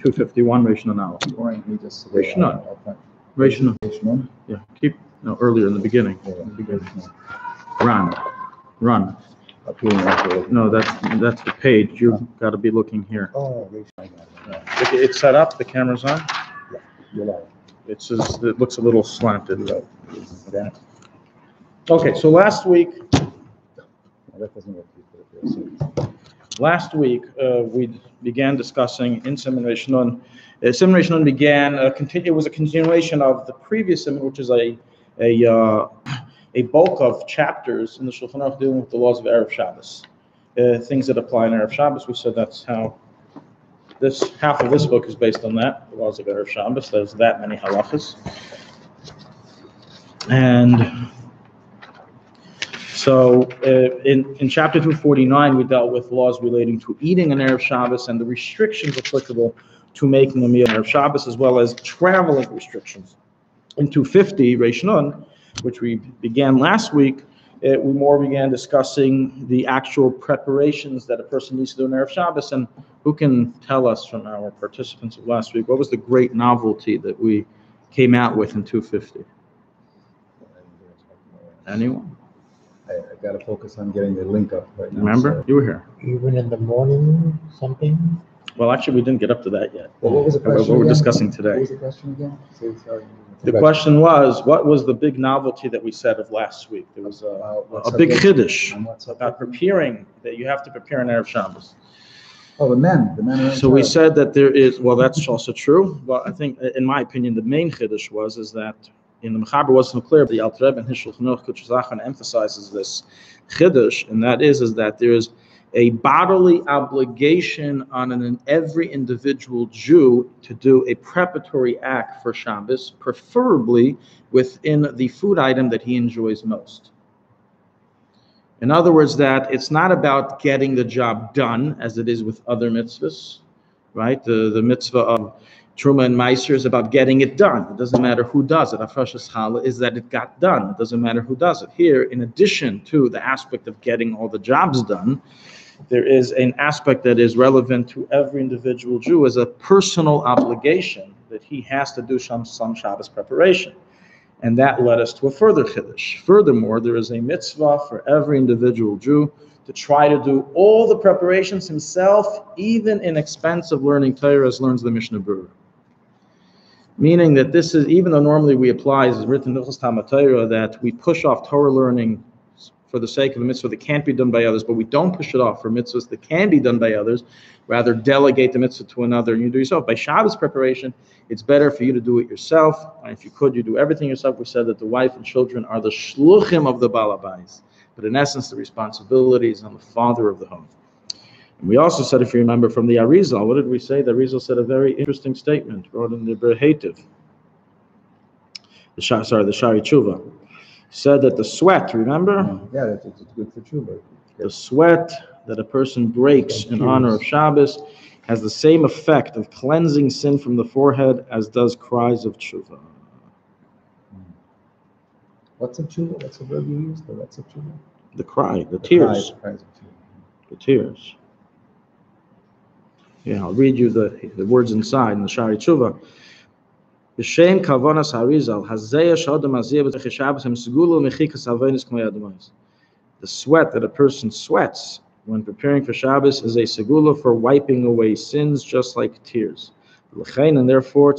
251 Rishon now. Rishon. Yeah, keep earlier in the beginning. Run. No, that's the page. You've got to be looking here. Oh, It's set up. The camera's on. yeah, you're right. It looks a little slanted. Okay, so last week we began discussing in Siman Reish Nun. Siman Reish Nun began. It was a continuation of the previous Siman, which is a bulk of chapters in the Shulchan Aruch dealing with the laws of Erev Shabbos, things that apply in Erev Shabbos. We said that's how this half of this book is based on that, the laws of Erev Shabbos. There's that many halachas, and so in chapter 249 we dealt with laws relating to eating on Erev Shabbos and the restrictions applicable to making a meal on Erev Shabbos, as well as traveling restrictions. In 250 Reish Nun, which we began last week, we more began discussing the actual preparations that a person needs to do in Erev Shabbos. And who can tell us from our participants of last week, what was the great novelty that we came out with in 250? Anyone? I got to focus on getting the link up right now. Remember? So. You were here. Even in the morning, something? Well, actually, we didn't get up to that yet. Well, what was the question What we're again? discussing today. What was the question again? Sorry. The question was, what was the big novelty that we said of last week? There was a big chiddush about preparing, that you have to prepare an Erev Shabbos. Oh, the men are So we said that there is, well, that's also true. Well, I think, in my opinion, the main chiddush is that in the Mechaber wasn't clear, but the Alter Rebbe in his Shulchan Aruch Kutzes Zachan emphasizes this chiddush, and that is that there is a bodily obligation on every individual Jew to do a preparatory act for Shabbos, preferably within the food item that he enjoys most. In other words, that it's not about getting the job done, as it is with other mitzvahs, right? The mitzvah of Truma and Meiser is about getting it done. It doesn't matter who does it. Afrashas Challah is that it got done. It doesn't matter who does it. Here, in addition to the aspect of getting all the jobs done, there is an aspect that is relevant to every individual Jew as a personal obligation that he has to do some Shabbos preparation. And that led us to a further chiddush. Furthermore, there is a mitzvah for every individual Jew to try to do all the preparations himself, even in expense of learning Torah, as learns the Mishnah Berurah. Meaning that this is, even though normally we apply, as written in Hilchos Talmud Torah, that we push off Torah learning for the sake of a mitzvah that can't be done by others, but we don't push it off for mitzvahs that can be done by others, rather delegate the mitzvah to another and you do yourself. By Shabbos preparation, it's better for you to do it yourself. And if you could, you do everything yourself. We said that the wife and children are the shluchim of the balabais, but in essence, the responsibility is on the father of the home. And we also said, if you remember from the Arizal, what did we say? The Arizal said a very interesting statement, wrote in the Berhetiv, the Shari Tshuva. Said that the sweat, remember? Yeah, it's good for tshuva. The sweat that a person breaks in honor of Shabbos has the same effect of cleansing sin from the forehead as does cries of tshuva. What's a tshuva? What's the verb you use? What's a tshuva? The cry, the tears. The tears. Yeah, I'll read you the words inside in the Shari Tshuva. B'shem kavonas harizal hazeya shodam aziyah b'techei Shabbos hem segulu mechikas avenis k'mei adomis. The sweat that a person sweats when preparing for Shabbos is a segula for wiping away sins, just like tears. And therefore,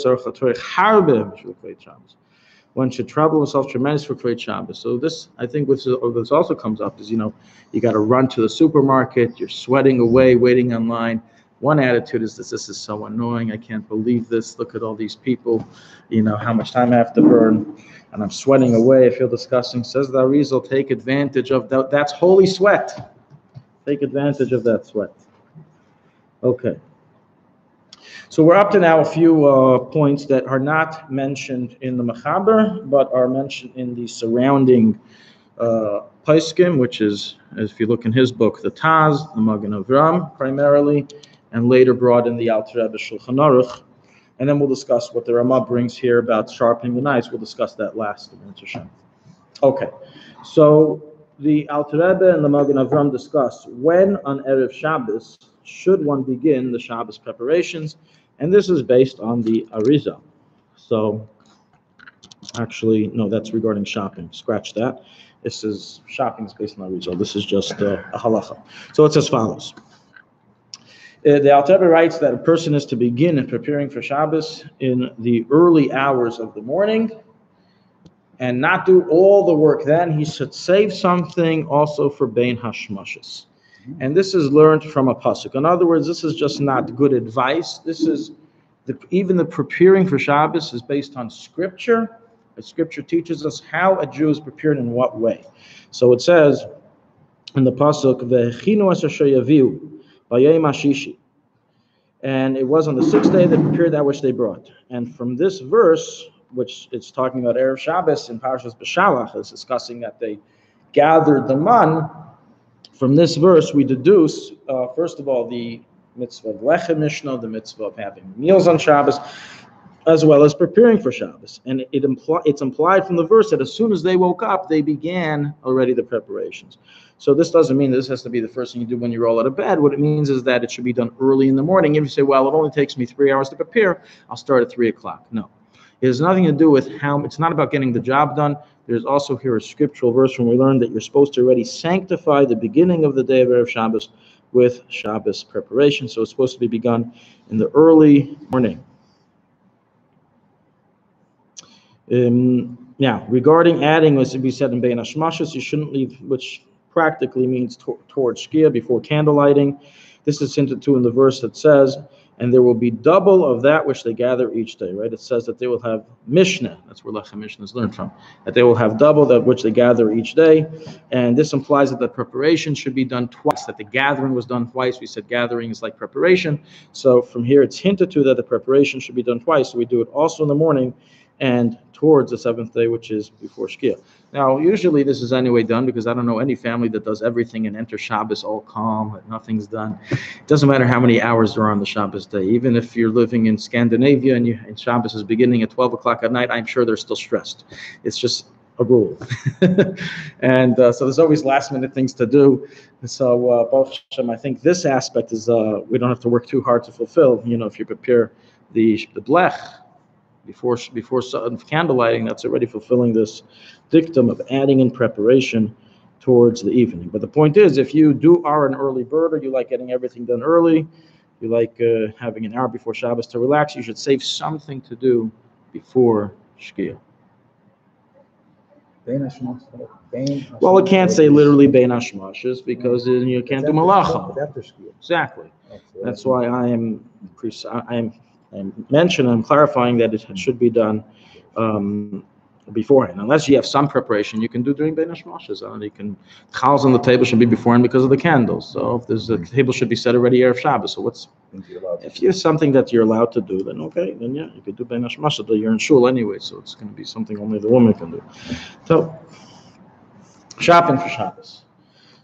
one should trouble himself tremendously for Kveit Shabbos. So this, I think, this also comes up is, you got to run to the supermarket, you're sweating away, waiting online. One attitude is this is so annoying, I can't believe this, look at all these people, how much time I have to burn, and I'm sweating away, I feel disgusting. Says the Arizal, take advantage of that. That's holy sweat. Take advantage of that sweat. Okay. So we're up to now a few points that are not mentioned in the Mechaber, but are mentioned in the surrounding Paiskim, which is, if you look in his book, the Taz, the Magen Avram primarily, and later brought in the Alter Rebbe Shulchan Aruch. And then we'll discuss what the Ramah brings here about sharpening the knives. We'll discuss that last. Okay, so the Alter Rebbe and the Magen Avram discuss when on Erev Shabbos should one begin the Shabbos preparations. And this is based on the Arizal. So actually, no, that's regarding shopping. Scratch that. This is shopping is based on Arizal. This is just a halacha. So it's as follows. The Alter Rebbe writes that a person is to begin in preparing for Shabbos in the early hours of the morning and not do all the work then. He should save something also for Bein Hashmashas. And this is learned from a pasuk. In other words, this is just not good advice. This is even the preparing for Shabbos is based on Scripture. The Scripture teaches us how a Jew is prepared in what way. So it says in the pasuk, "V'chinu asher yaviu b'yom hashishi," and it was on the sixth day they prepared that which they brought. And from this verse, which it's talking about Erev Shabbos in Parashas B'Shalach, is discussing that they gathered the man. From this verse, we deduce, first of all, the mitzvah of Lechem Mishnah, the mitzvah of having meals on Shabbos, as well as preparing for Shabbos. And it's implied from the verse that as soon as they woke up, they began already the preparations. So this doesn't mean this has to be the first thing you do when you roll out of bed. What it means is that it should be done early in the morning. If you say, well, it only takes me 3 hours to prepare, I'll start at 3 o'clock. No. It has nothing to do with how, it's not about getting the job done. There's also here a scriptural verse when we learn that you're supposed to already sanctify the beginning of the day of Erev Shabbos with Shabbos preparation. So it's supposed to be begun in the early morning. Now, regarding adding, as we said in Bein Hashmashas, you shouldn't leave, which practically means towards Shkia before candlelighting. This is hinted to in the verse that says, and there will be double of that which they gather each day, right? It says that they will have Mishnah, that's where Lechem Mishnah is learned from, that they will have double that which they gather each day. And this implies that the preparation should be done twice, that the gathering was done twice. We said gathering is like preparation. So from here, it's hinted to that the preparation should be done twice. So we do it also in the morning and towards the seventh day, which is before Shkia. Now, usually this is anyway done because I don't know any family that does everything and enter Shabbos all calm, that nothing's done. It doesn't matter how many hours there are on the Shabbos day. Even if you're living in Scandinavia and Shabbos is beginning at 12 o'clock at night, I'm sure they're still stressed. It's just a rule. And so there's always last minute things to do. And so, Baruch Hashem, I think this aspect is, we don't have to work too hard to fulfill. You know, if you prepare the blech, before candlelighting, that's already fulfilling this dictum of adding in preparation towards the evening. But the point is, if you are an early bird or you like getting everything done early, you like having an hour before Shabbos to relax, you should save something to do before Shkia. Well, we can't say literally Bein Hashmashas because you can't do Malacha. Exactly. That's why I'm clarifying that it should be done beforehand. Unless you have some preparation, you can do during Bein Hashmashas. You can, chals on the table should be beforehand because of the candles. So if there's the table should be set already Erev Shabbos. So if you have something that you're allowed to do, then okay, then yeah, you could do Bein Hashmashas. But you're in shul anyway, so it's going to be something only the woman can do. So shopping for Shabbos.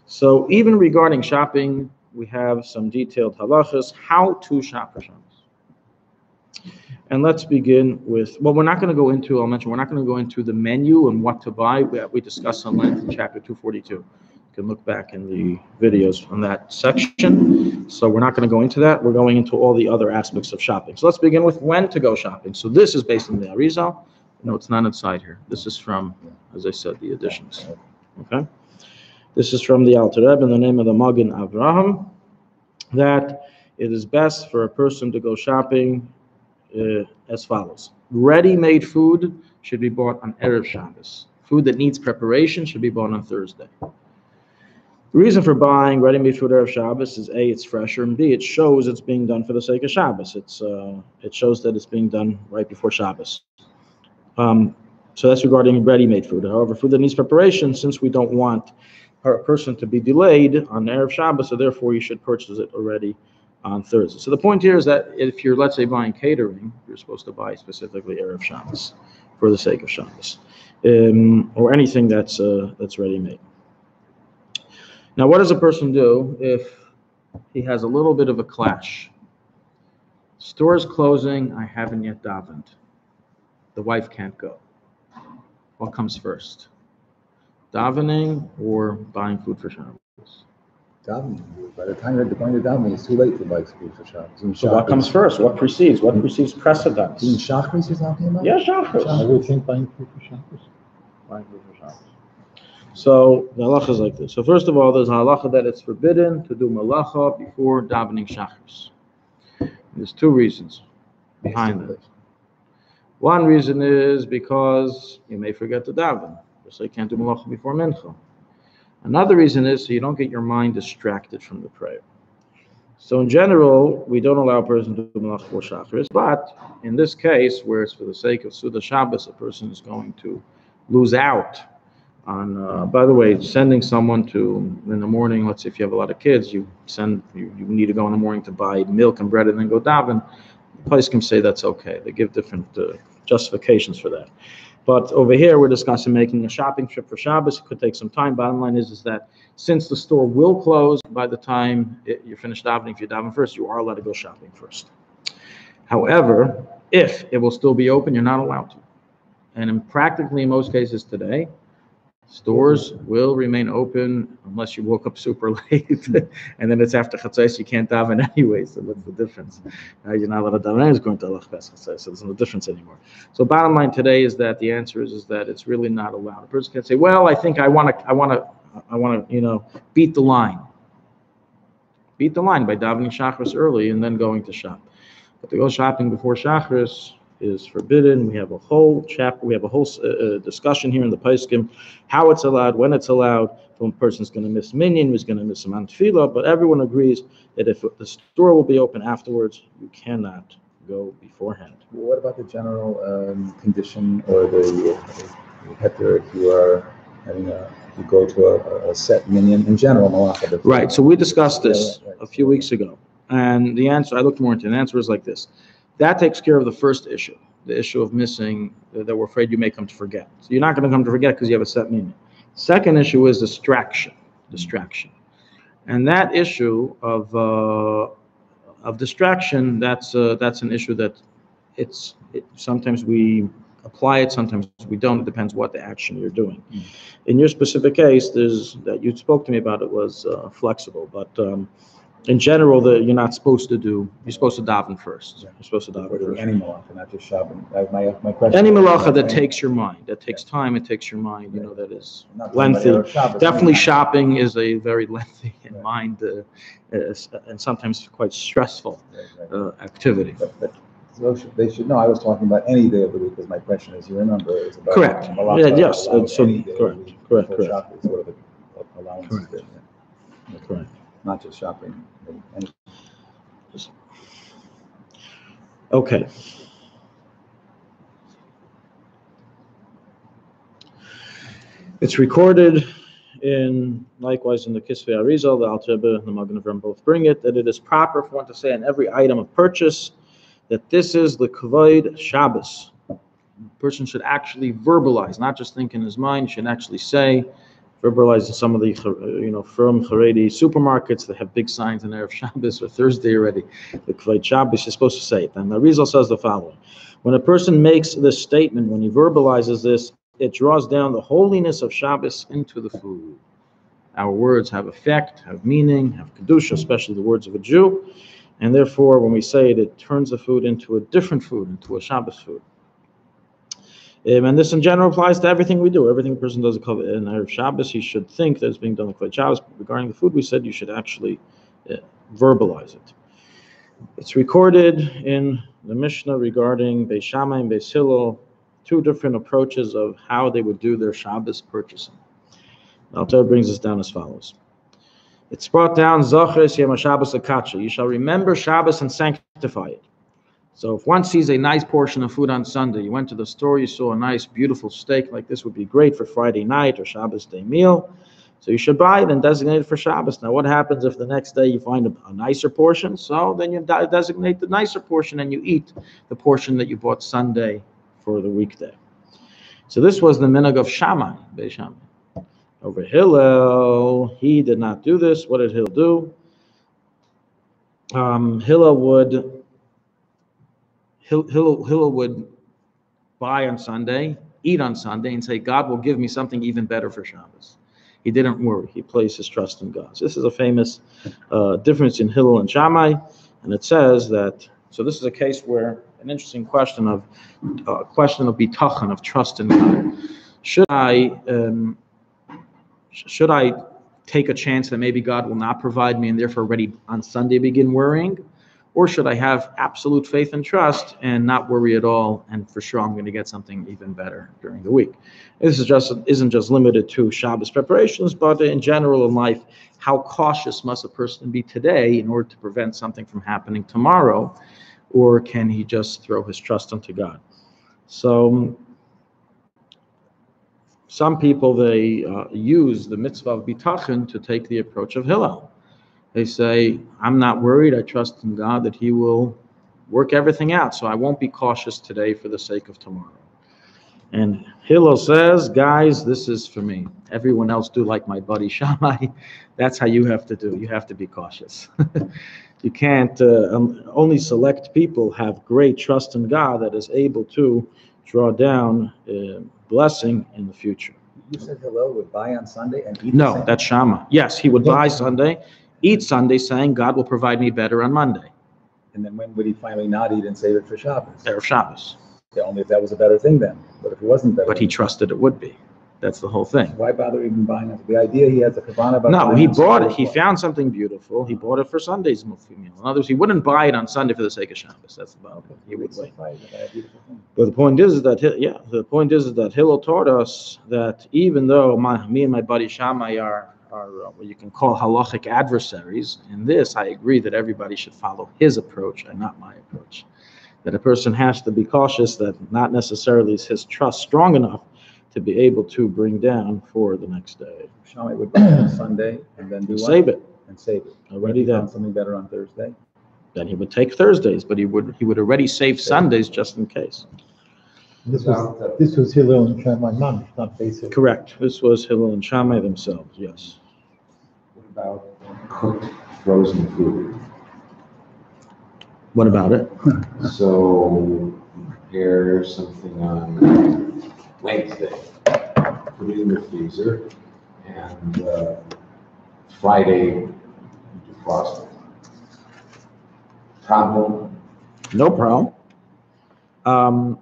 So even regarding shopping, we have some detailed halachas, how to shop for Shabbos. And let's begin with, well, we're not going to go into, I'll mention, we're not going to go into the menu and what to buy. We discussed on length in chapter 242. You can look back in the videos on that section. So we're not going to go into that. We're going into all the other aspects of shopping. So let's begin with when to go shopping. So this is based on the Arizal. No, it's not inside here. This is from, as I said, the additions. Okay? This is from the Alter Rebbe in the name of the Magen Avraham, that it is best for a person to go shopping as follows. Ready-made food should be bought on Erev Shabbos. Food that needs preparation should be bought on Thursday. The reason for buying ready-made food Erev Shabbos is A, it's fresher, and B, it shows it's being done for the sake of Shabbos. It shows that it's being done right before Shabbos. So that's regarding ready-made food. However, food that needs preparation, since we don't want a person to be delayed on Erev Shabbos, so therefore you should purchase it already on Thursday. So the point here is that if you're, let's say, buying catering, you're supposed to buy specifically Erev Shabbos for the sake of Shabbos, or anything that's ready-made. Now, what does a person do if he has a little bit of a clash? Store's closing, I haven't yet davened. The wife can't go. What comes first? Davening or buying food for Shabbos? Davening. By the time you're going to davening, it's too late to buy food for Shabbos. So what comes first? What precedes? What precedes precedence? In Shachris you're talking about? Yeah, Shabbos. I would think buying food for Shabbos. So the halacha is like this. So first of all, there's a halacha that it's forbidden to do malacha before davening shachris. There's two reasons behind that. One reason is because you may forget to daven, so you can't do malacha before mincha. Another reason is so you don't get your mind distracted from the prayer. So in general, we don't allow a person to do malacha before shachris, but in this case, where it's for the sake of Suda Shabbos, a person is going to lose out on, by the way, sending someone to, in the morning, let's say if you have a lot of kids, you need to go in the morning to buy milk and bread and then go daven. The place can say that's okay. They give different justifications for that. But over here, we're discussing making a shopping trip for Shabbos. It could take some time. Bottom line is that since the store will close by the time you're finished davening, if you daven first, you are allowed to go shopping first. However, if it will still be open, you're not allowed to. And practically in most cases today, stores will remain open unless you woke up super late, and then it's after Chatzos, you can't daven anyway, so what's the difference? You're not allowed to daven anyway, going to Halacha Chatzos, so there's no difference anymore. So bottom line today is that the answer is that it's really not allowed. A person can say, well, I think I want to, beat the line. Beat the line by davening Shachris early and then going to shop. But to go shopping before Shachris is forbidden. We have a whole chapter, we have a whole discussion here in the Poskim, how it's allowed, when it's allowed. If one person's going to miss minyan, who's going to miss a man tefillah, but everyone agrees that if the store will be open afterwards, you cannot go beforehand. Well, what about the general condition or the heter if you are having you go to a set minyan in general malacha? Right. So we discussed this a few weeks ago, and the answer I looked more into. The answer is like this. That takes care of the first issue, the issue of missing, that we're afraid you may come to forget. So you're not going to come to forget because you have a set minyan. Second issue is distraction. And that issue of distraction, that's an issue that sometimes we apply it, sometimes we don't. It depends what the action you're doing. In your specific case, that you spoke to me about, it was flexible, but in general, you're not supposed to do. You're supposed to daven first. You're supposed to daven first. Any malacha, not just Shabbos. My question. Any malacha that takes your mind, that takes time, it takes your mind. That is lengthy. Definitely, shopping is a very lengthy and mind and sometimes quite stressful activity. But they should know. I was talking about any day of the week, because my question is, you remember, it's about correct. Malacha, Yes. So correct. Shabbos, sort of allowances. Correct. Correct. Not just shopping. Okay. It's recorded likewise in the Kisvei Arizal, the Alter Rebbe and the Magen Avraham both bring it, that it is proper for one to say on every item of purchase that this is the Kavod Shabbos. The person should actually verbalize, not just think in his mind, should actually say, verbalize in some of the firm Haredi supermarkets that have big signs in there of Shabbos or Thursday already. The Kavod Shabbos is supposed to say it. And the Arizal says the following: when a person makes this statement, when he verbalizes this, it draws down the holiness of Shabbos into the food. Our words have effect, have meaning, have kedusha, especially the words of a Jew, and therefore, when we say it, it turns the food into a different food, into a Shabbos food. And this in general applies to everything we do. Everything a person does in Erev Shabbos, he should think that it's being done like Shabbos. But regarding the food, we said you should actually verbalize it. It's recorded in the Mishnah regarding Beis Shammai and Beis Hillel, two different approaches of how they would do their Shabbos purchasing. The Alter brings us down as follows. It's brought down, Zochres Yom HaShabbos Akacha. You shall remember Shabbos and sanctify it. So if one sees a nice portion of food on Sunday, you went to the store, you saw a nice, beautiful steak, like this would be great for Friday night or Shabbos day meal. So you should buy it and designate it for Shabbos. Now what happens if the next day you find a nicer portion? So then you designate the nicer portion and you eat the portion that you bought Sunday for the weekday. So this was the minhag of Shammai, Beis Shammai. Over Hillel, he did not do this. What did Hillel do? Hillel would buy on Sunday, eat on Sunday, and say, God will give me something even better for Shabbos. He didn't worry. He placed his trust in God. So this is a famous difference in Hillel and Shammai, and it says that. So this is a case where an interesting question of bitachon, of trust in God. Should I take a chance that maybe God will not provide me and therefore already on Sunday begin worrying? Or should I have absolute faith and trust and not worry at all, and for sure I'm going to get something even better during the week? This isn't just limited to Shabbos preparations, but in general in life, how cautious must a person be today in order to prevent something from happening tomorrow? Or can he just throw his trust into God? So some people, they use the mitzvah of bitachon to take the approach of Hillel. They say, I'm not worried. I trust in God that he will work everything out. So I won't be cautious today for the sake of tomorrow. And Hillel says, guys, this is for me. Everyone else do like my buddy Shammai. That's how you have to do. You have to be cautious. You can't, only select people have great trust in God that is able to draw down blessing in the future. You said Hillel would buy on Sunday and eat. No, that's Shammai. Yes, he would buy Sunday, eat Sunday, saying God will provide me better on Monday. And then when would he finally not eat and save it for Shabbos? Erev Shabbos. Yeah, only if that was a better thing then. But if it wasn't better. But he trusted it would be. That's the whole thing. Why bother even buying it? The idea he has a kavanah about. No, he bought it. He found something beautiful. He bought it for Sunday's meal. In other words, he wouldn't buy it on Sunday for the sake of Shabbos. That's about it. He would wait. But the point is that Hillel taught us that even though me and my buddy Shammai are what you can call halachic adversaries, in this I agree that everybody should follow his approach and not my approach. That a person has to be cautious that not necessarily is his trust strong enough to be able to bring down for the next day. Shammai would buy on Sunday and then do what? Save it. And save it. Already then. Something better on Thursday? Then he would take Thursdays, but he would already save Sundays just in case. This was Hillel and Shammai Mamish, not basic. Correct. This was Hillel and Shammai themselves, yes. What about cooked frozen food? What about it? So prepare something on Wednesday, put it in the freezer, and Friday defrost it. Problem? No problem. I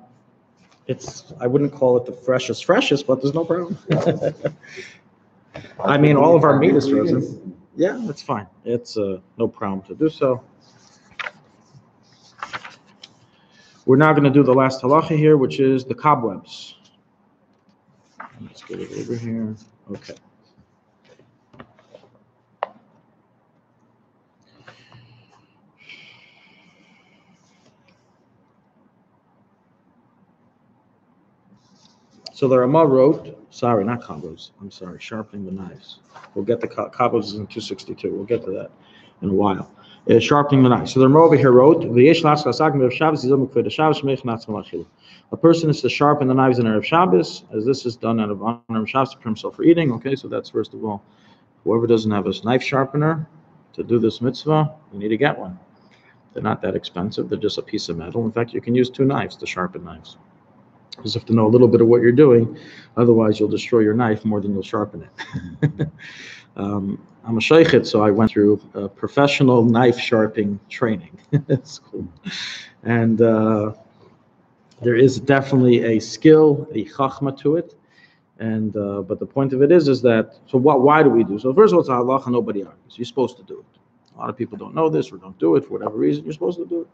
wouldn't call it the freshest, but there's no problem. I mean, all of our meat is frozen. Yeah, that's fine. It's no problem to do so. We're now going to do the last halacha here, which is the cobwebs. Let's get it over here. Okay. So the Ramah wrote, sorry, not cobwebs. I'm sorry, sharpening the knives. We'll get the cobwebs in 262. We'll get to that in a while. Sharpening the knives. So the Ramah over here wrote, a person is to sharpen the knives in Erev Shabbos, as this is done out of honor of Shabbos to prepare himself for eating. Okay, so that's first of all, whoever doesn't have a knife sharpener to do this mitzvah, you need to get one. They're not that expensive. They're just a piece of metal. In fact, you can use 2 knives to sharpen knives. You just have to know a little bit of what you're doing. Otherwise, you'll destroy your knife more than you'll sharpen it. I'm a sheikhet, so I went through professional knife sharpening training. It's cool. And there is definitely a skill, a chachma to it. And but the point of it is that, so why do we do? So first of all, it's a halacha, nobody argues. You're supposed to do it. A lot of people don't know this or don't do it for whatever reason. You're supposed to do it.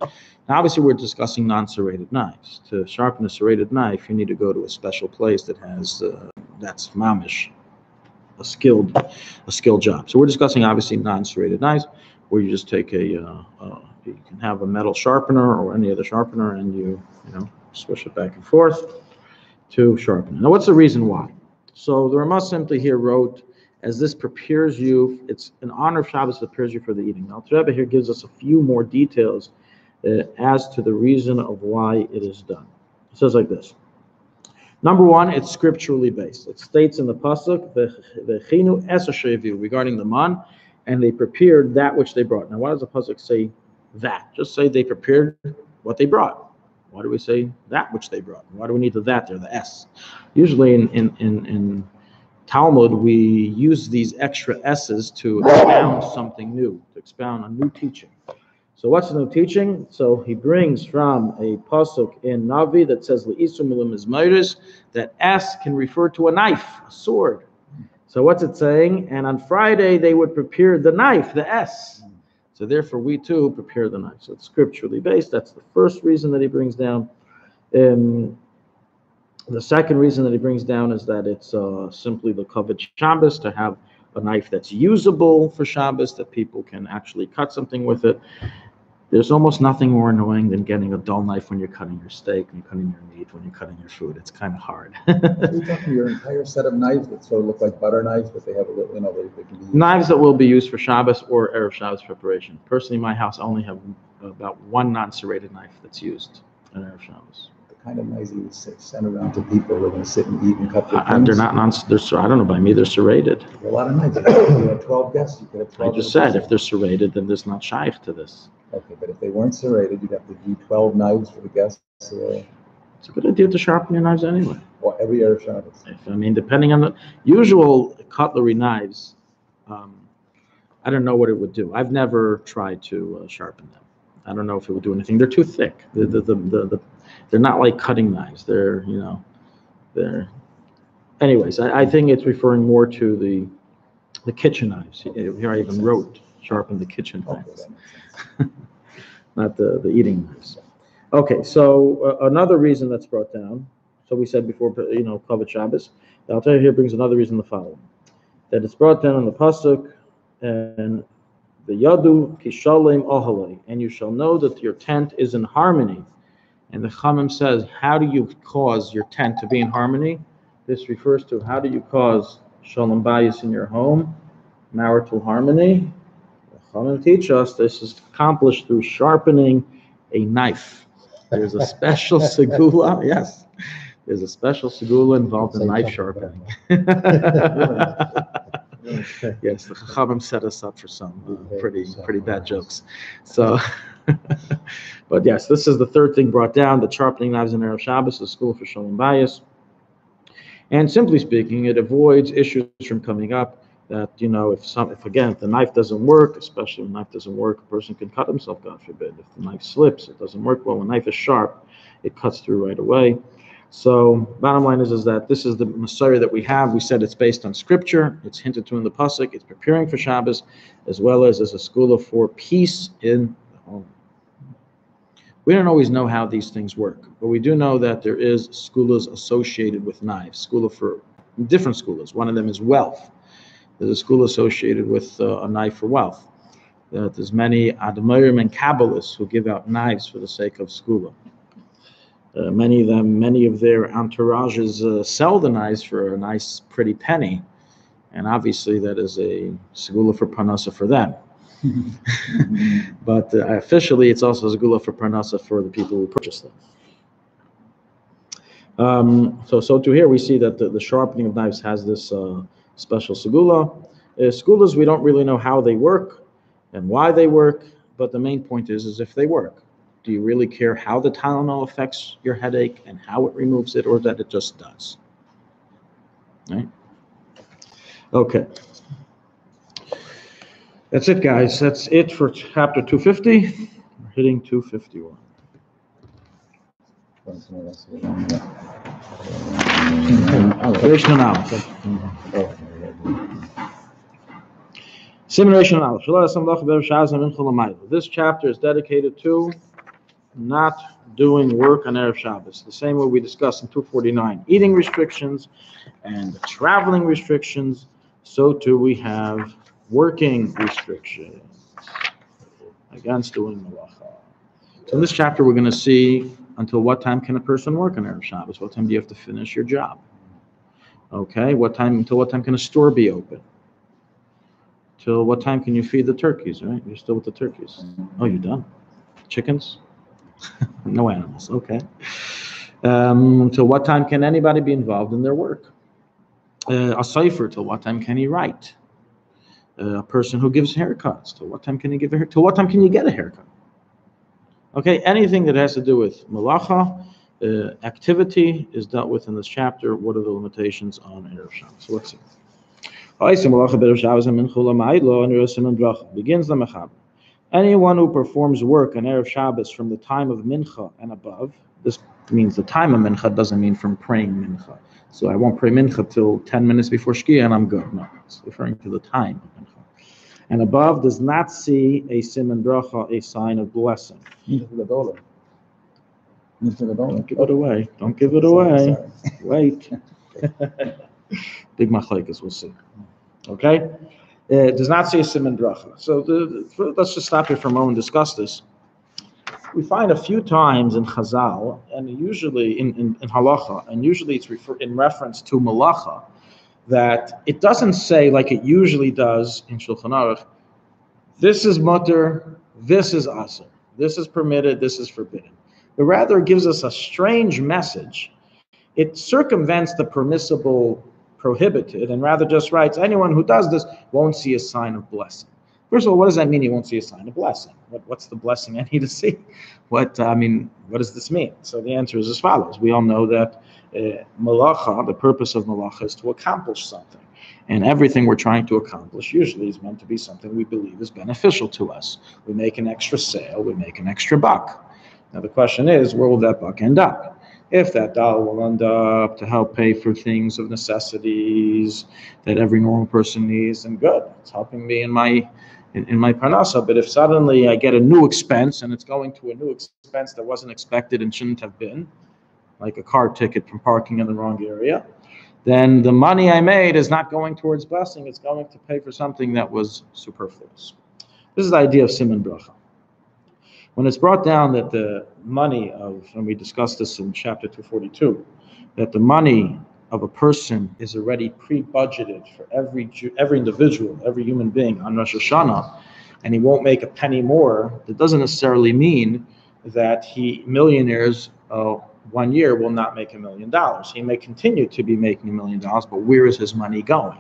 Now, obviously, we're discussing non-serrated knives. To sharpen a serrated knife, you need to go to a special place that has, that's mamish, a skilled job. So we're discussing, obviously, non-serrated knives, where you just take you can have a metal sharpener or any other sharpener, and you swish it back and forth to sharpen it. Now, what's the reason why? So the Ramah simply here wrote, as this prepares you, it's an honor of Shabbos that prepares you for the eating. Now, Rabbi here gives us a few more details as to the reason of why it is done. It says like this. Number one, it's scripturally based. It states in the pasuk, "V'chinu eser she'aviu," regarding the man, and they prepared that which they brought. Now, why does the pasuk say that? Just say they prepared what they brought. Why do we say that which they brought? Why do we need the that there, the s? Usually in Talmud, we use these extra S's to expound something new, to expound a new teaching. So what's the new teaching? So he brings from a pasuk in Navi that says Le'isu milim mizmores, that S can refer to a knife, a sword. So what's it saying? And on Friday they would prepare the knife, the S. So therefore we too prepare the knife. So it's scripturally based. That's the first reason that he brings down. The second reason that he brings down is that it's simply the covered Shabbos, to have a knife that's usable for Shabbos, that people can actually cut something with it. There's almost nothing more annoying than getting a dull knife when you're cutting your steak, when you're cutting your meat, when you're cutting your food. It's kind of hard. Are you talking your entire set of knives that sort of look like butter knives, but they have a little, they can be used? Knives that will be used for Shabbos or Erev Shabbos preparation. Personally, my house, I only have about one non-serrated knife that's used in Erev Shabbos. The kind of knives you would send around to people who are going to sit and eat and cut their They're not I don't know, by me they're serrated. There's a lot of knives. You have 12 guests, you could have 12. I just said, if they're serrated, then there's not shaykh to this. Okay, but if they weren't serrated, you'd have to do 12 knives for the guests. It's a good idea to sharpen your knives anyway. Or every Erev Shabbos. Depending on the usual cutlery knives, I don't know what it would do. I've never tried to sharpen them. I don't know if it would do anything. They're too thick. They're not like cutting knives. Anyways, I think it's referring more to the kitchen knives. Here I even wrote, sharpen the kitchen knives. Not the eating knives. Okay, so another reason that's brought down, so we said before, Kavod Shabbos, the Alter here brings another reason, the following, that it's brought down in the pasuk, and the Yadu Kishalem Ohalei, and you shall know that your tent is in harmony. And the Chamim says, how do you cause your tent to be in harmony? This refers to how do you cause Shalom Bayis in your home, marital harmony. The Chamim teach us this is accomplished through sharpening a knife. There's a special segula, yes. There's a special segula involved in knife sharpening. Yes, the Chachamim set us up for some pretty bad jokes. So, but yes, this is the third thing brought down, the sharpening knives in Erev Shabbos, the school for Shalom Bayis. And simply speaking, it avoids issues from coming up that, if the knife doesn't work, especially when the knife doesn't work, a person can cut himself, God forbid. If the knife slips, it doesn't work well. When a knife is sharp, it cuts through right away. So bottom line is that this is the Messiah that we have. We said it's based on scripture. It's hinted to in the pasuk. It's preparing for Shabbos, as well as a school for peace in the home. We don't always know how these things work, but we do know that there is skulas associated with knives. Skula for different skulas. One of them is wealth. There's a school associated with a knife for wealth. There's many Admorim and Kabbalists who give out knives for the sake of skula. Many of their entourages sell the knives for a nice, pretty penny, and obviously that is a segula for parnasa for them. But officially, it's also a segula for parnasa for the people who purchase them. So to here we see that the sharpening of knives has this special segula. Segulas, we don't really know how they work and why they work, but the main point is if they work. Do you really care how the Tylenol affects your headache and how it removes it, or that it just does? Right? Okay. That's it, guys. That's it for chapter 250. We're hitting 251. Simulation analysis. This chapter is dedicated to not doing work on Erev Shabbos. The same way we discussed in 249, eating restrictions and traveling restrictions, so too we have working restrictions against doing Halacha. So in this chapter we're going to see until what time can a person work on Erev Shabbos? What time do you have to finish your job? Okay, until what time can a store be open? Till what time can you feed the turkeys, right? You're still with the turkeys. Oh, you're done? Chickens? No animals, okay. Till what time can anybody be involved in their work? A cipher, till what time can he write? A person who gives haircuts, till what time can he give a haircut? Till what time can you get a haircut? Okay, anything that has to do with malacha, activity is dealt with in this chapter. What are the limitations on Erev Shabbos? So let's see. Begins the Mechaber. Anyone who performs work on Erev Shabbos from the time of Mincha and above, this means the time of Mincha, doesn't mean from praying Mincha. So I won't pray Mincha till 10 minutes before Shkia and I'm good. No, it's referring to the time of Mincha. And above does not see a siman bracha, a sign of blessing. Don't Don't give it away. Don't give it away. Sorry. Wait. Big machlekes, we'll see. Okay? It does not say siman bracha. So let's just stop here for a moment and discuss this. We find a few times in Chazal, and usually in Halacha, and usually it's in reference to Malacha, that it doesn't say like it usually does in Shulchan Aruch, this is mutter, this is asur, this is permitted, this is forbidden. But rather it gives us a strange message. It circumvents the permissible prohibited and rather just writes, anyone who does this won't see a sign of blessing. First of all, what does that mean? He won't see a sign of blessing. What's the blessing I need to see? What does this mean? So the answer is as follows. We all know that malacha, the purpose of malacha is to accomplish something. And everything we're trying to accomplish usually is meant to be something we believe is beneficial to us. We make an extra sale, we make an extra buck. Now the question is, where will that buck end up? If that dollar will end up to help pay for things of necessities that every normal person needs, then good. It's helping me in my parnasa. But if suddenly I get a new expense and it's going to a new expense that wasn't expected and shouldn't have been, like a car ticket from parking in the wrong area, then the money I made is not going towards blessing. It's going to pay for something that was superfluous. This is the idea of siman bracha. When it's brought down that the money of, and we discussed this in chapter 242, that the money of a person is already pre-budgeted for every individual, every human being on Rosh Hashanah, and he won't make a penny more, that doesn't necessarily mean that millionaires 1 year will not make $1 million. He may continue to be making $1 million, but where is his money going?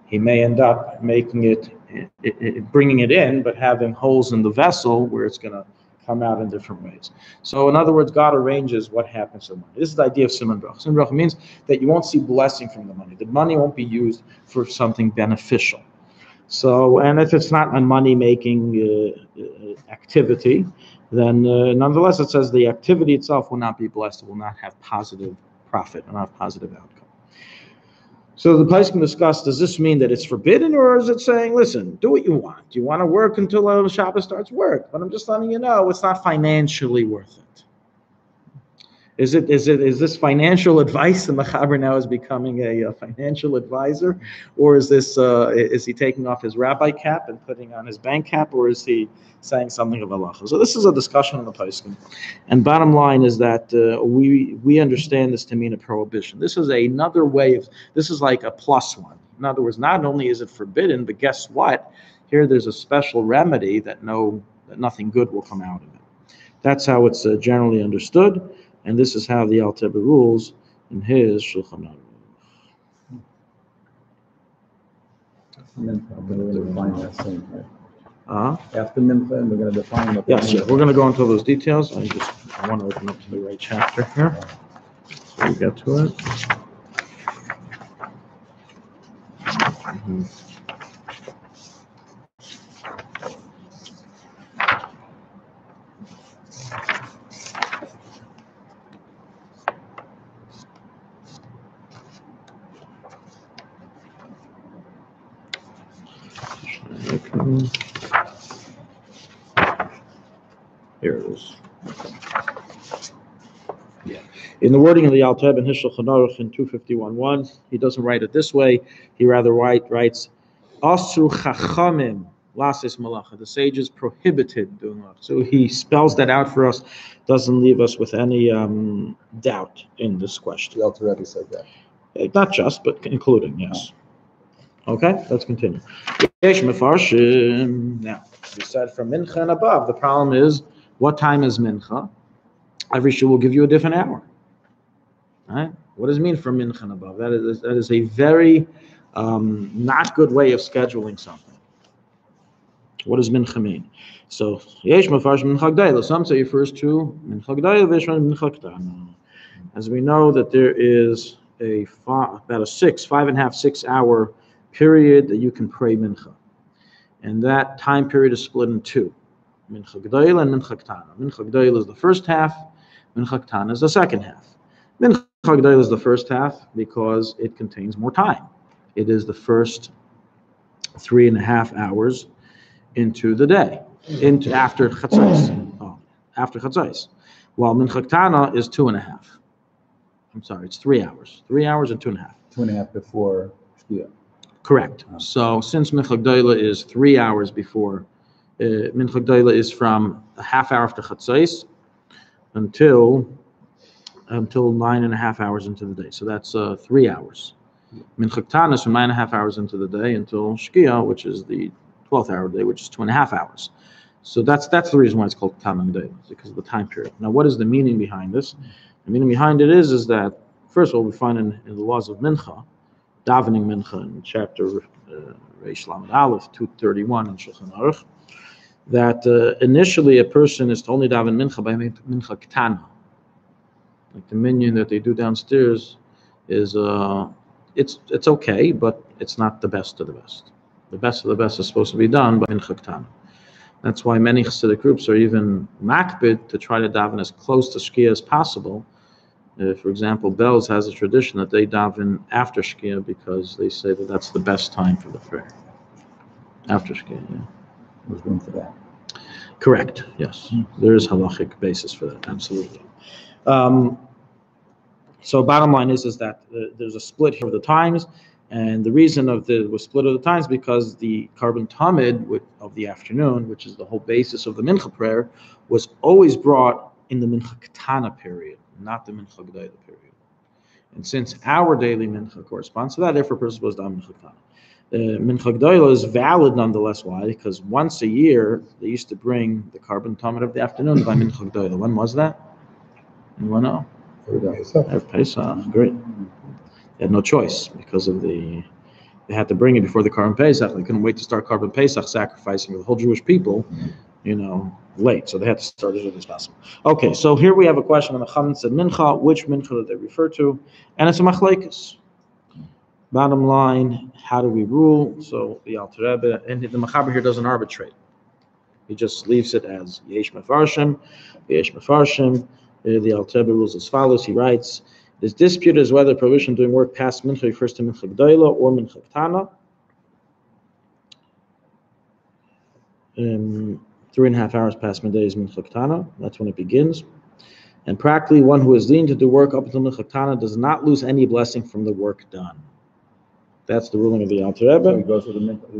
He may end up making bringing it in, but having holes in the vessel where it's going to come out in different ways. So in other words, God arranges what happens to the money. This is the idea of siman bracha. Siman bracha means that you won't see blessing from the money. The money won't be used for something beneficial. So, and if it's not a money-making activity, then nonetheless it says the activity itself will not be blessed. It will not have positive profit, will not have positive outcome. So the place can discuss, does this mean that it's forbidden, or is it saying, listen, do what you want. You want to work until Shabbos starts work, but I'm just letting you know it's not financially worth it. Is this financial advice? The Mechaber now is becoming a financial advisor, or is he taking off his rabbi cap and putting on his bank cap, or is he saying something of halacha? So this is a discussion on the poskim, and bottom line is that we understand this to mean a prohibition. This is another way this is like a plus one. In other words, not only is it forbidden, but guess what? Here there's a special remedy that nothing good will come out of it. That's how it's generally understood. And this is how the Alter Rebbe rules in his Shulchan Aruch. We're going to define that soon, right? After Mincha, we're going to define what. Yes, we're going to go into those details. I want to open up to the right chapter here. So we get to it. Mm-hmm. Here it is. Yeah. In the wording of the Alter Rebbe in his Shulchan Aruch in 251.1, he doesn't write it this way. He rather writes, Asru chachamim lasis malacha. The sages prohibited doing malacha. So he spells that out for us, doesn't leave us with any doubt in this question. The Alter Rebbe said that. Not just, but including, yes. Okay, let's continue. Now, we said from Mincha and above. The problem is, what time is Mincha? Every shul will give you a different hour. Right? What does it mean from Mincha and above? That is a very not good way of scheduling something. what does mincha mean? So yesh mefarshim mincha g'dayla. Some say it refers to mincha g'dayla, v'yeshman mincha ktana. As we know that there is about a 5.5, 6 hour period that you can pray mincha, and that time period is split in two: mincha g'dayla and mincha ktana. Mincha g'dayla is the first half. Mincha ktana is the second half. Mincha g'dayla is the first half because it contains more time. It is the first 3.5 hours into the day, into after chatzos, after chatzos. While mincha ktana is 2.5. I'm sorry, it's 3 hours. 3 hours and 2.5. 2.5 before Shkia. Correct. So since mincha g'dayla is 3 hours before, mincha g'dayla is from a half hour after chatzos until 9.5 hours into the day. So that's 3 hours. Mincha ktana is from 9.5 hours into the day until Shkia, which is the 12th hour of the day, which is 2.5 hours. So that's the reason why it's called ktana g'dayla, because of the time period. Now, what is the meaning behind this? The meaning behind it is that, first of all, we find in the laws of mincha, davening mincha in chapter Reish Lamed Aleph 231 in Shulchan Aruch, that initially a person is to only daven mincha by mincha ktana. Like the minyan that they do downstairs is it's okay, but it's not the best of the best. The best of the best is supposed to be done by mincha ktana. That's why many Hasidic groups are even makbid to try to daven as close to Shkia as possible. For example, Belz has a tradition that they daven after Shkia because they say that that's the best time for the prayer. After Shkia, yeah. There's room for that. Correct, yes. There is halachic basis for that, absolutely. So bottom line is that there's a split here of the times, and the reason of the split of the times because the carbon tamid of the afternoon, which is the whole basis of the mincha prayer, was always brought in the mincha ktana period, not the mincha g'dayla period. And since our daily mincha corresponds to that, therefore, a person was daven mincha ktana. Mincha g'dayla is valid nonetheless. Why? Because once a year they used to bring the carbon tamid of the afternoon by mincha g'dayla. When was that? Anyone know? Pesach. Great. They had no choice because of they had to bring it before the Karban Pesach. They couldn't wait to start Karban Pesach sacrificing the whole Jewish people, late. So they had to start as early as possible. Okay, so here we have a question on the Chachamim said mincha, which mincha did they refer to? And it's a machlekes. Bottom line, how do we rule? So the Alter Rebbe, and the Mechaber here doesn't arbitrate. He just leaves it as yesh mefarshim, yesh mefarshim. The Alter Rebbe rules as follows. He writes, it is disputed as whether prohibition doing work past mincha refers to mincha g'dayla or mincha ktana. 3.5 hours past midday is mincha ktana. That's when it begins. And practically, one who is lean to do work up until mincha ktana does not lose any blessing from the work done. That's the ruling of the Alter Rebbe. So he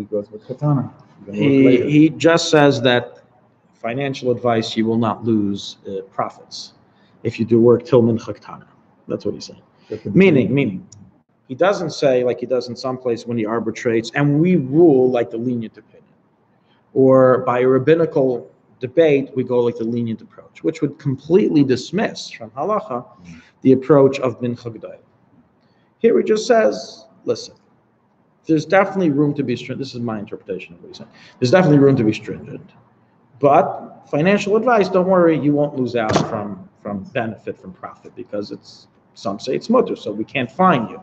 goes with katana. He just says that financial advice, you will not lose profits if you do work till mincha ktana. That's what he's saying. Meaning, he doesn't say like he does in some place when he arbitrates, and we rule like the lenient opinion. Or by a rabbinical debate, we go like the lenient approach, which would completely dismiss from halacha the approach of mincha g'dayla. Here he just says, listen, there's definitely room to be stringent. This is my interpretation of what he's saying. There's definitely room to be stringent. But financial advice, don't worry, you won't lose out from benefit, from profit, because some say it's mutter, so we can't fine you.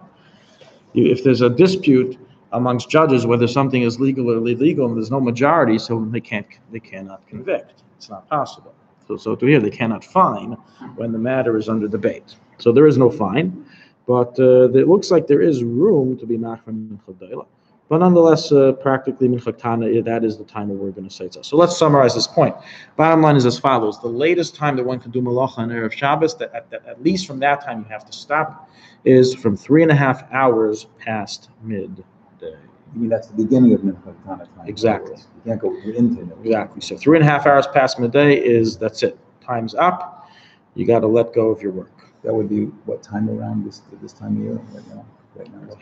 If there's a dispute amongst judges whether something is legal or illegal, and there's no majority, so they cannot convict. It's not possible. So to here, they cannot fine when the matter is under debate. So there is no fine, but it looks like there is room to be machmir mincha g'dayla. But nonetheless, practically mincha ktana, that is the time where we're going to say so. So let's summarize this point. Bottom line is as follows: the latest time that one can do malacha on erev Shabbos, at least from that time you have to stop, is from 3.5 hours past midday. You mean that's the beginning of mincha ktana time? Exactly. You can't go into it. Exactly. So 3.5 hours past midday that's it. Time's up. You got to let go of your work. That would be what time around this time of year right now?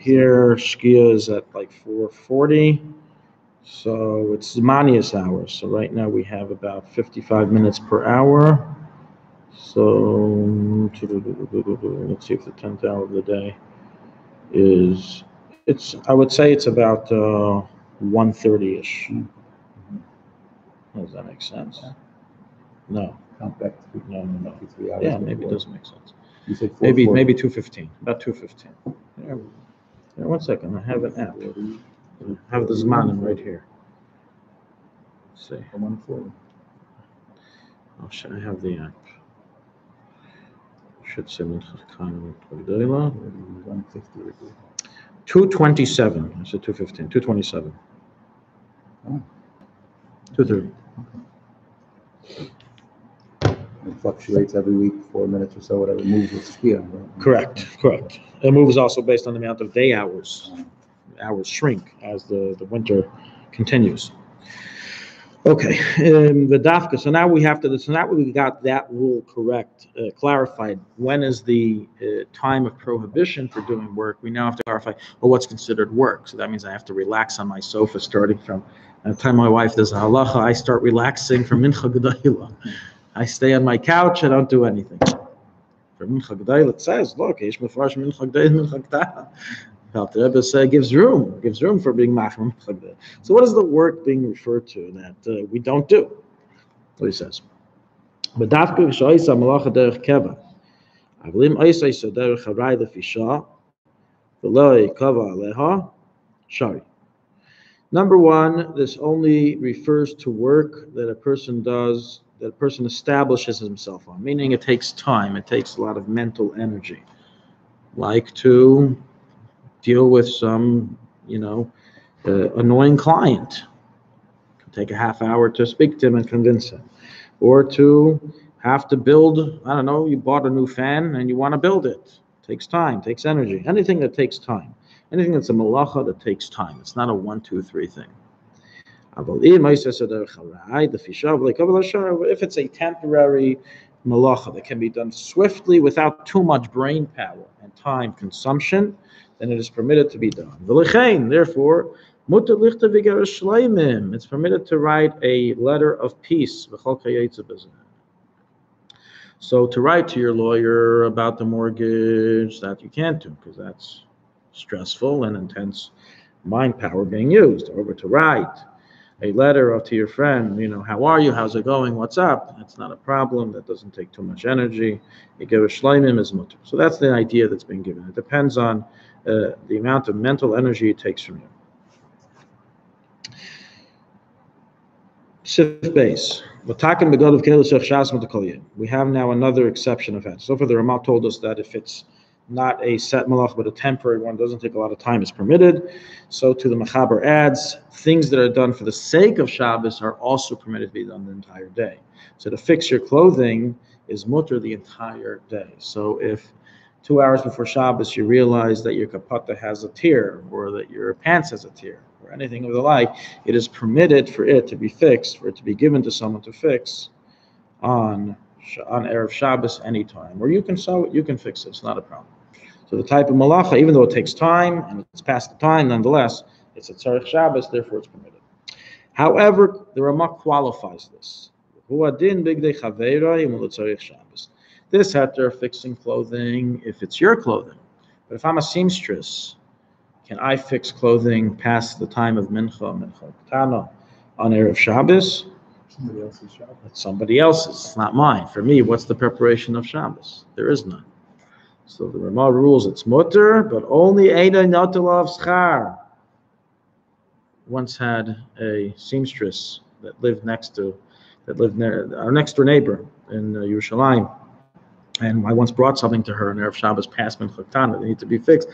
Here, Shkia is at like 4:40, so it's Zmanius hours. So right now we have about 55 minutes per hour. So let's see if the 10th hour of the day I would say it's about 1:30-ish. Does that make sense? No. Count back No. 3 hours. Yeah, maybe it before. doesn't make sense. You said Maybe 4:40. 2:15. About 2:15. Yeah, 1 second. I have an app. I have the Zmanim right here. Let's see. 1:40. Oh, should I have the app? Should say Minchas Khan Gdoila. 1:50. 2:27. I said 2:15. 2:27. Oh. 2:30. It fluctuates every week, 4 minutes or so, whatever it moves with Shkia. Right? Correct. It moves also based on the amount of day hours. Hours shrink as the winter continues. Okay, the dafka. So now we have to. So now we got that rule correct, clarified. When is the time of prohibition for doing work? We now have to clarify. Well, what's considered work? So that means I have to relax on my sofa starting from the time my wife does halacha. I start relaxing from mincha gedayla. I stay on my couch. I don't do anything. For mincha gedayla, it says, look, ish mefarsh mincha gedayla mincha gedayla. The Rebbe gives room for being machmir. So what is the work being referred to that we don't do? What he says. But dafka v'shoysa malacha derech keva. Avlim oisaysa derech haray lefisha v'lo yikava aleha shari. Number one, this only refers to work that a person does, that a person establishes himself on, meaning it takes time, it takes a lot of mental energy, like to deal with some, annoying client. It can take a half hour to speak to him and convince him. Or to have to build, I don't know, you bought a new fan and you want to build it. It takes time, takes energy. Anything that takes time. Anything that's a malacha that takes time. It's not a 1, 2, 3 thing. If it's a temporary malacha that can be done swiftly without too much brain power and time consumption, then it is permitted to be done. Therefore, it's permitted to write a letter of peace. So to write to your lawyer about the mortgage, that you can't do because that's stressful and intense mind power being used. Or to write a letter to your friend, how are you? How's it going? What's up? That's not a problem. That doesn't take too much energy. Shleimim is mutter. So that's the idea that's being given. It depends on the amount of mental energy it takes from you. Sif base. We have now another exception of that. So far, the Ramah told us that if it's not a set malach, but a temporary one, doesn't take a lot of time, is permitted. So to the Mechaber adds, things that are done for the sake of Shabbos are also permitted to be done the entire day. So to fix your clothing is mutter the entire day. So if 2 hours before Shabbos you realize that your kapata has a tear, or that your pants has a tear, or anything of the like, it is permitted for it to be fixed, for it to be given to someone to fix on Erev Shabbos anytime. Or you can sew it, you can fix it, it's not a problem. So the type of malacha, even though it takes time, and it's past the time, nonetheless, it's a tzarech Shabbos, therefore it's permitted. However, the Ramah qualifies this. This heter, fixing clothing, if it's your clothing. But if I'm a seamstress, can I fix clothing past the time of mincha ketana on Erev Shabbos? Somebody else's Shabbos. It's somebody else's. It's not mine. For me, what's the preparation of Shabbos? There is none. So the Ramah rules it's mutter, but only eina notelav schar. Once had a seamstress that lived next door neighbor in Yerushalayim. And I once brought something to her on Erev Shabbos past Mincha Ketana. They need to be fixed.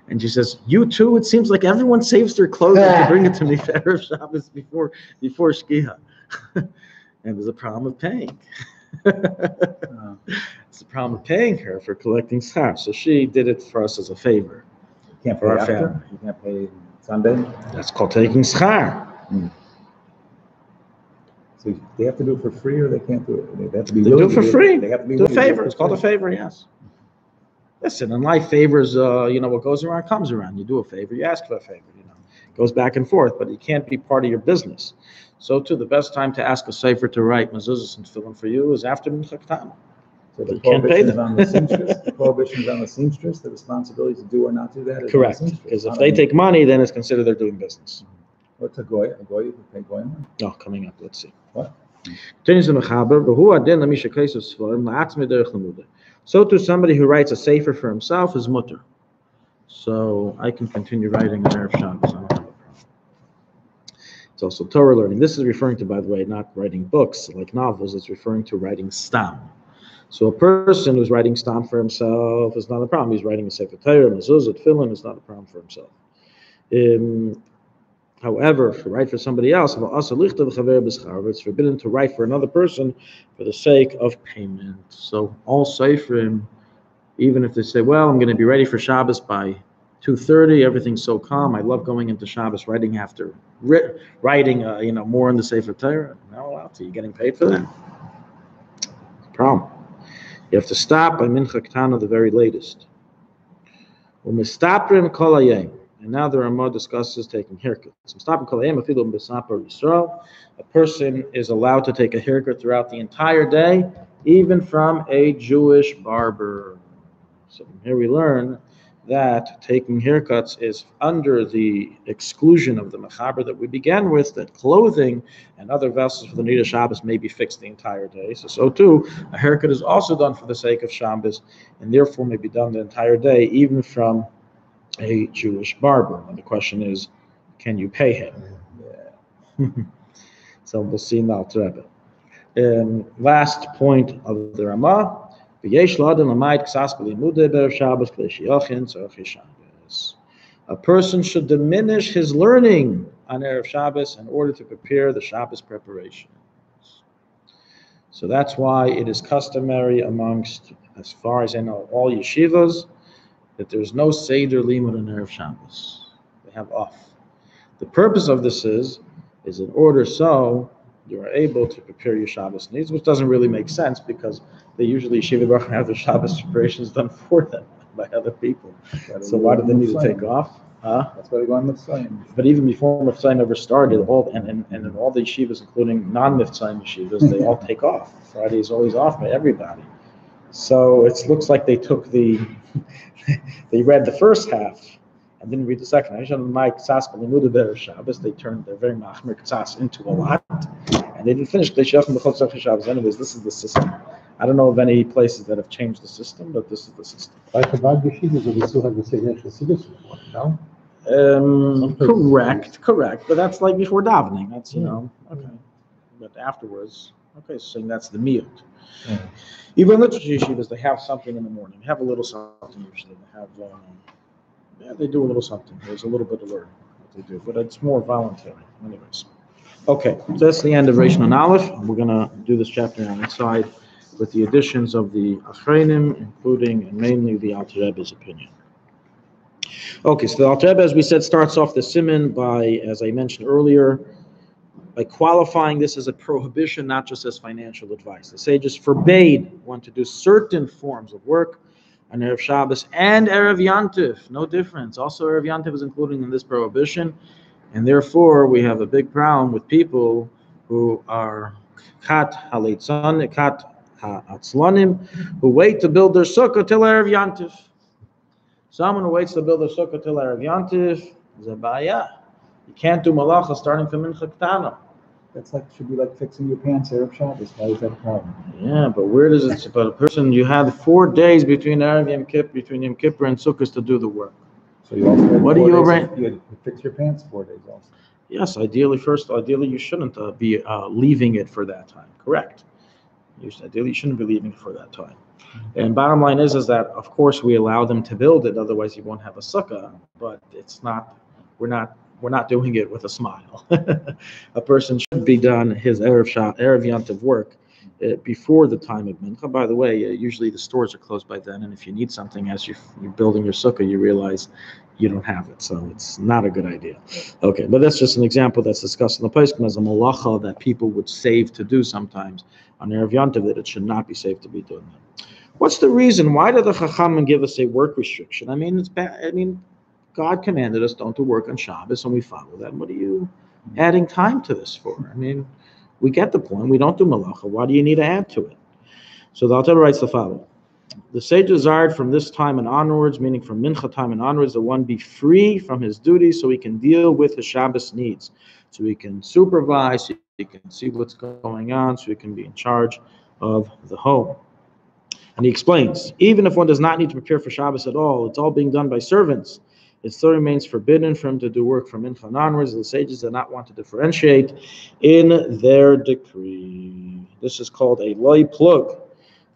And she says, "You too? It seems like everyone saves their clothing to bring it to me for Erev Shabbos before Shkiha." And there's a problem of paying. It's a problem of paying her for collecting schar. So she did it for us as a favor. You can't For pay our after? family. You can't pay Sunday? That's called taking schar. So they have to do it for free, or they can't do it? They have to be They do willing it to for free. They have to be Do a willing to do favor. it It's for called a free. favor, yes. Listen, in life, favors, what goes around comes around. You do a favor, you ask for a favor, It goes back and forth, but it can't be part of your business. So, too, the best time to ask a sefer to write mezuzahs and tefillin for you is after Mincha Ketana. So the You can't pay prohibition is them. on the seamstress. The prohibition is on the seamstress. The responsibility to do or not do that is on the Correct, seamstress. because if not they on take money, then it's considered they're doing business. What's a goy? A goy? You pay goy? Oh, coming up. Let's see. What? Continues the Mechaber. So to somebody who writes a sefer for himself is mutter. So I can continue writing an Erev Shabbos. I don't have a problem. It's also Torah learning. This is referring to, by the way, not writing books like novels. It's referring to writing stam. So a person who's writing stam for himself is not a problem. He's writing a sefer Torah, mezuzah, tefillin is not a problem for himself. However, if you write for somebody else, it's forbidden to write for another person for the sake of payment. So all seferim, even if they say, well, I'm going to be ready for Shabbos by 2:30, everything's so calm. I love going into Shabbos writing after writing, more in the Sefer Torah. Not allowed to. You're getting paid for that. Problem. You have to stop by Mincha Ketana, the very latest. And now the Ramah discusses taking haircuts. A person is allowed to take a haircut throughout the entire day, even from a Jewish barber. So here we learn that taking haircuts is under the exclusion of the Mechaber that we began with, that clothing and other vessels for the need of Shabbos may be fixed the entire day. So too, a haircut is also done for the sake of Shabbos, and therefore may be done the entire day, even from a Jewish barber. And the question is, can you pay him? Yeah. So we'll see now. Last point of the Ramah. A person should diminish his learning on Erev Shabbos in order to prepare the Shabbos preparations. So that's why it is customary amongst, as far as I know, all yeshivas, that there's no Seder Limud on Erev Shabbos. They have off. The purpose of this is in order so you are able to prepare your Shabbos needs, which doesn't really make sense because they usually Yeshiva have their Shabbos preparations done for them by other people. So why do they need to take off? That's why they go on Mitzvayim. But even before Mitzvayim ever started, all and in all the yeshivas, including non-Mitzvayim yeshivas, they all take off. Friday is always off by everybody. So it looks like they took they read the first half and didn't read the second. They turned their very machmir ktsas into a lot, and they didn't finish. Anyways, this is the system. I don't know of any places that have changed the system, but this is the system. Like about yeshivas, we still have the Seder Chassidus report, no? Correct. But that's like before davening. That's okay. But afterwards, okay. So that's the miyut. Yeah. Even literature yeshivas, they have something in the morning. They have a little something usually. They have. They do a little something. There's a little bit of learning what they do, but it's more voluntary. Anyways. Okay, so that's the end of Reish Nun Aleph. We're going to do this chapter on inside with the additions of the Achreinim, including and mainly the Alter Rebbe's opinion. Okay, so the Alter Rebbe, as we said, starts off the Siman by, as I mentioned earlier, by qualifying this as a prohibition, not just as financial advice. The sages forbade one to do certain forms of work on Erev Shabbos and Erev Yantif, no difference. Also, Erev Yantif is included in this prohibition, and therefore we have a big problem with people who are kat ha'atzlanim, who wait to build their sukkah till Erev Yantif. Someone who waits to build their sukkah till Erev Yantif is a baya. You can't do malacha starting from Mincha Ketana. That's should be like fixing your pants Erev Shabbos. Why is that a problem? Yeah, but where does it? But a person, you had 4 days between Erev Yom Kippur and Sukkot to do the work. So you also have what do you arrange? You had to fix your pants 4 days also. Yes, ideally you shouldn't be leaving it for that time. Correct. Ideally, you shouldn't be leaving it for that time. And bottom line is that of course we allow them to build it. Otherwise, you won't have a sukkah. But it's not. We're not doing it with a smile. A person should be done his Erev Yantiv work before the time of Mincha. By the way, usually the stores are closed by then, and if you need something as you're building your sukkah, you realize you don't have it, so it's not a good idea. Okay, but that's just an example that's discussed in the Poskim as a malacha that people would save to do sometimes on Erev Yantiv, that it should not be safe to be doing that. What's the reason? Why did the Chachamim give us a work restriction? I mean, it's bad. God commanded us don't to work on Shabbos, and we follow that. What are you adding time to this for? I mean, we get the point. We don't do malacha. Why do you need to add to it? So the Alter Rebbe writes the following. The sage desired from this time and onwards, meaning from mincha time and onwards, that one be free from his duties so he can deal with his Shabbos needs. So he can supervise, so he can see what's going on, so he can be in charge of the home. And he explains, even if one does not need to prepare for Shabbos at all, it's all being done by servants. It still remains forbidden for him to do work from mincha onwards. The sages did not want to differentiate in their decree. This is called a loy plug.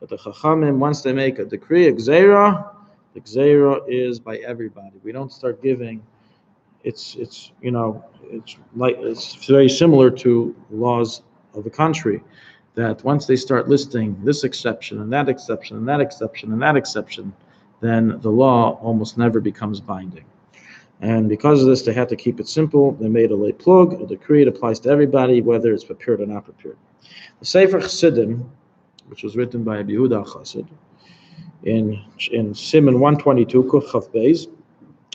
But the Chachamim, once they make a decree, a gzeira, the gzeira is by everybody. We don't start giving. It's very similar to laws of the country, that once they start listing this exception and that exception and that exception and that exception, then the law almost never becomes binding. And because of this, they had to keep it simple. They made a lay plug, a decree. It applies to everybody, whether it's prepared or not prepared. The Sefer Chassidim, which was written by Rabbi Yehuda Chassid, in Siman 122, Kuf Chaf Beis,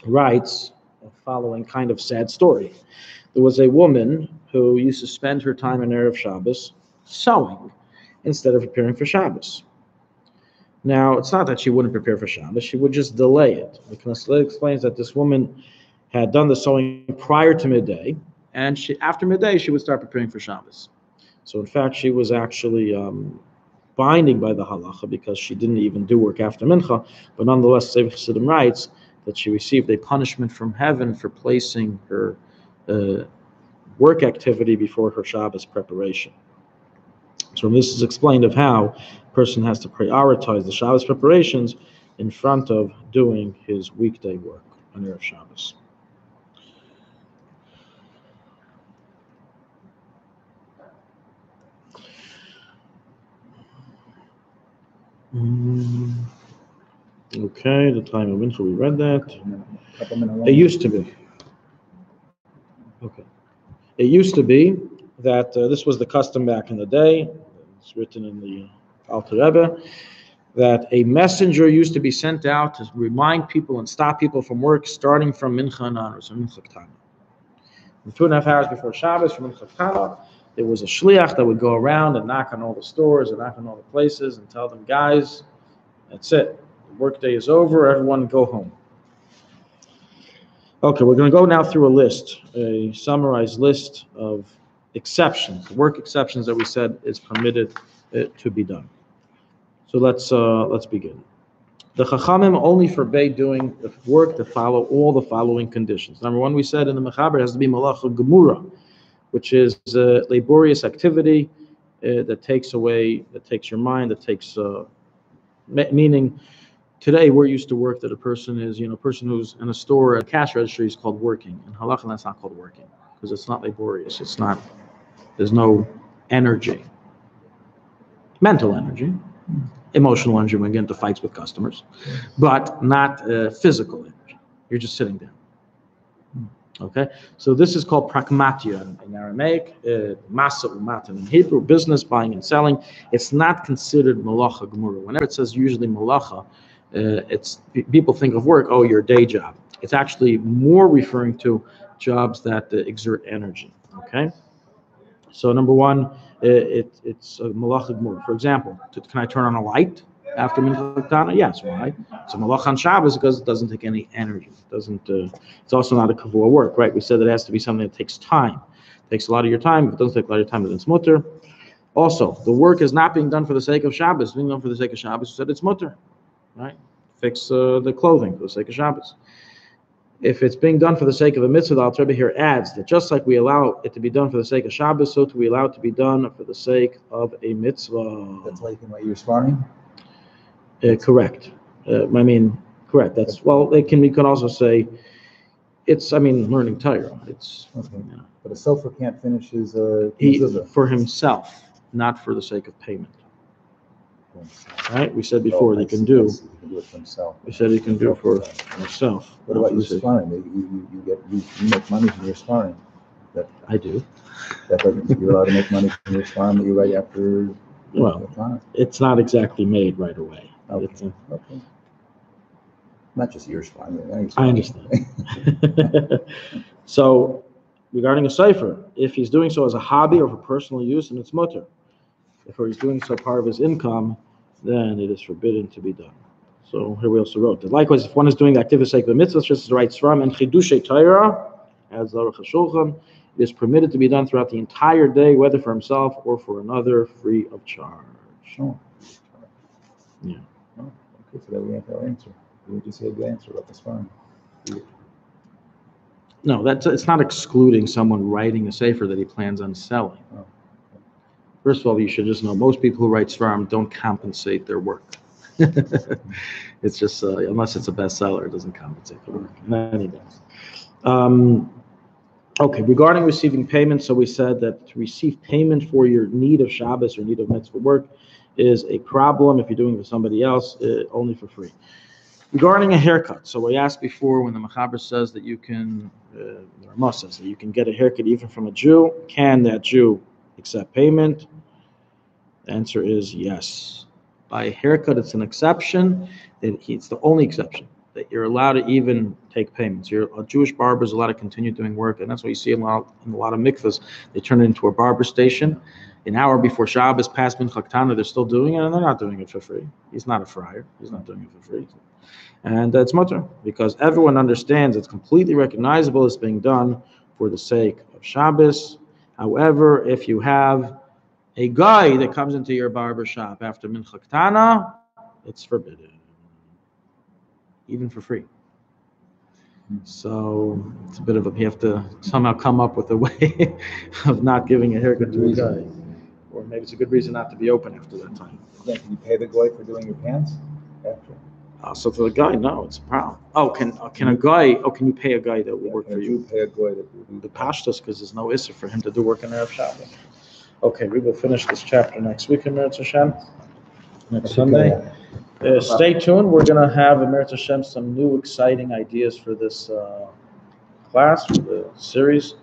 writes the following kind of sad story. There was a woman who used to spend her time in Erev Shabbos sewing instead of preparing for Shabbos. Now, it's not that she wouldn't prepare for Shabbos, she would just delay it. The Knesset explains that this woman had done the sewing prior to midday, and after midday she would start preparing for Shabbos. So in fact, she was actually binding by the halacha because she didn't even do work after mincha, but nonetheless, Sefer Chassidim writes that she received a punishment from heaven for placing her work activity before her Shabbos preparation. So this is explained of how a person has to prioritize the Shabbos preparations in front of doing his weekday work on Erev Shabbos. Okay, the time of mincha, we read that. It used to be. Okay. It used to be that this was the custom back in the day. It's written in the Alter Rebbe that a messenger used to be sent out to remind people and stop people from work starting from mincha and onwards, from mincha ktana. 2.5 hours before Shabbos, from mincha ktana, there was a shliach that would go around and knock on all the stores and knock on all the places and tell them, guys, that's it. The workday is over. Everyone go home. Okay, we're going to go now through a list, a summarized list of exceptions, work exceptions that we said is permitted to be done. So let's begin. The Chachamim only forbade doing the work to follow all the following conditions. Number one, we said in the Mechaber, it has to be Malacha Gemura, which is a laborious activity that takes your mind, that takes meaning. Today, we're used to work that a person is, a person who's in a store, a cash registry is called working. In Halacha, that's not called working because it's not laborious. There's no energy. Mental energy, emotional energy when we get into fights with customers, but not physical energy. You're just sitting down. Okay? So this is called pragmatia in Aramaic, masa umatan in Hebrew, business, buying and selling. It's not considered malacha gemura. Whenever it says usually malacha, people think of work, oh, your day job. It's actually more referring to jobs that exert energy. Okay, so number one, it's a malacha gemura. For example, can I turn on a light after mincha ktana? Yes. Why? It's a malacha on Shabbos because it doesn't take any energy. It doesn't. It's also not a kavua work, right? We said that it has to be something that takes time. It takes a lot of your time. If it doesn't take a lot of your time, then it's mutter. Also, the work is not being done for the sake of Shabbos. Being done for the sake of Shabbos, we said it's mutter. Right? Fix the clothing for the sake of Shabbos. If it's being done for the sake of a mitzvah, the Alter Rebbe here adds that just like we allow it to be done for the sake of Shabbos, so too we allow it to be done for the sake of a mitzvah. That's like in what you're sparring? Correct. Correct. That's we can also say it's. Learning Torah. It's. Okay. But a sofer can't finish his for himself, not for the sake of payment. Right? We said before they can do. He can do it for himself. We said he can do it for himself. What about you sparring? You make money from your sparring. I do. You're allowed to make money from your sparring that you write after. Well, it's not exactly made right away. Okay. Not just your sparring. I understand. So, regarding a cipher, if he's doing so as a hobby or for personal use, and it's mutter. If he's doing so part of his income, then it is forbidden to be done. So here we also wrote that. Likewise, if one is doing the activity for the sake of the mitzvah, just as the right Sram and Chidushay Torah, as the Aruch HaShulchan, it is permitted to be done throughout the entire day, whether for himself or for another, free of charge. Oh. Yeah. Oh, okay, so that we have our answer. We just had the answer, but that's fine. No, it's not excluding someone writing a sefer that he plans on selling. Oh. First of all, you should just know most people who write Svarim don't compensate their work. It's just, unless it's a bestseller, it doesn't compensate the work. Many does. Okay, regarding receiving payment, so we said that to receive payment for your need of Shabbos or need of mitzvah work is a problem if you're doing it for somebody else, only for free. Regarding a haircut, so we asked before when the Mechaber says that you can, the Ramah says that you can get a haircut even from a Jew, can that Jew accept payment? The answer is yes. By a haircut, it's an exception. It's the only exception that you're allowed to even take payments. A Jewish barber is allowed to continue doing work, and that's what you see in a lot of mikvahs. They turn it into a barber station. An hour before Shabbos, past Mincha Ketana, they're still doing it, and they're not doing it for free. He's not a friar. He's not doing it for free. And it's mutter, because everyone understands it's completely recognizable as being done for the sake of Shabbos. However, if you have a guy that comes into your barber shop after Mincha Ketana, it's forbidden, even for free. So it's a bit of you have to somehow come up with a way of not giving a haircut to a guy. Or maybe it's a good reason not to be open after that time. Yeah, can you pay the guy for doing your pants after? So for the guy, no, it's a problem. Oh, can a guy? Oh, can you pay a guy that will work for you? Pay a guy that will do the pashtus, because there's no issue for him to do work in Erev Shabbos. Okay, we will finish this chapter next week in Meretz Hashem, next Sunday. Stay tuned. We're going to have in Meretz Hashem some new exciting ideas for this class, for the series.